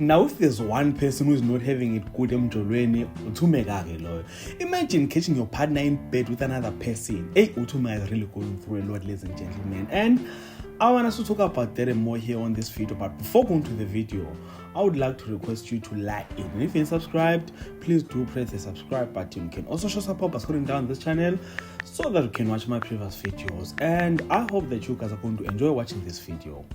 Now, if there's one person who's not having it good emjolweni, uthumeka-ke loyo. Imagine catching your partner in bed with another person. Hey, uthumeka is really going through a lot, ladies and gentlemen. And I want us to talk about that and more here on this video. But before going to the video, I would like to request you to like it. And if you're subscribed, please do press the subscribe button. You can also show support by scrolling down this channel so that you can watch my previous videos. And I hope that you guys are going to enjoy watching this video.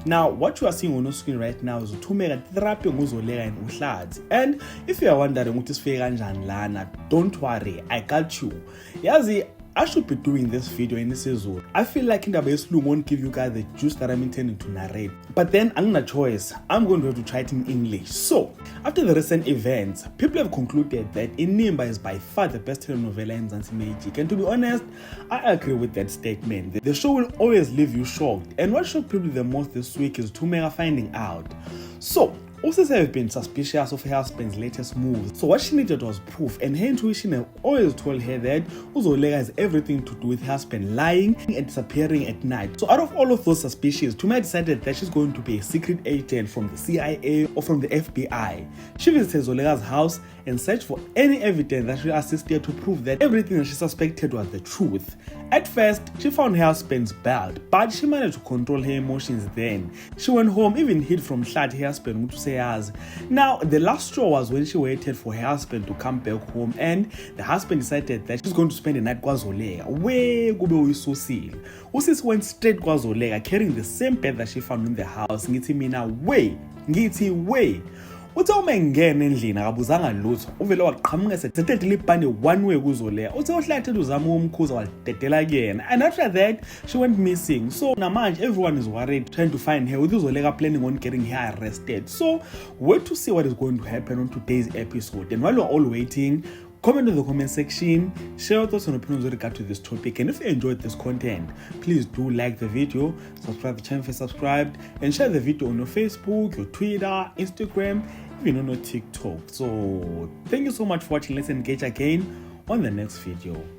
Now, what you are seeing on your screen right now is uthumeka therapy nguzoleka and uhlazi. And if you are wondering what is fake kanjani lana, don't worry, I got you. Yazi, I should be doing this video in this episode. I feel like indaba yesilungu won't give you guys the juice that I'm intending to narrate. But then, I'm not choice. I'm going to have to try it in English. So, after the recent events, people have concluded that Inimba is by far the best telenovela in Mzansi Magic. And to be honest, I agree with that statement. The show will always leave you shocked. And what shocked people the most this week is Thumeka finding out. So, Usisi have been suspicious of her husband's latest moves, so what she needed was proof, and her intuition had always told her that Uzoleka has everything to do with her husband lying and disappearing at night. So out of all of those suspicions, Thumeka decided that she's going to be a secret agent from the CIA or from the FBI. She visited Zoleka's house and searched for any evidence that she assisted to prove that everything that she suspected was the truth. At first, she found her husband's belt, but she managed to control her emotions then. She went home, even hid from Shad, her husband, to say as. Now, the last straw was when she waited for her husband to come back home, and the husband decided that she's going to spend the night kwaZoleka. Where kube uyisosile. Usisi went straight kwaZoleka, carrying the same bed that she found in the house. Ngithi mina, way. Uthe uma engena endlini akabuzanga lutho, uvele waqhamuka sethethe lipane one way kuZoleka. Uthe uhlathela uzama ukumkhuza walidedela kuyena. And after that, she went missing. So namanje everyone is worried trying to find her, with uZoleka planning on getting her arrested. So wait to see what is going to happen on today's episode. And while we're all waiting, comment in the comment section, share your thoughts and opinions with regard to this topic. And if you enjoyed this content, please do like the video, subscribe to the channel if you're subscribed, and share the video on your Facebook, your Twitter, Instagram, even on your TikTok. So thank you so much for watching. Let's engage again on the next video.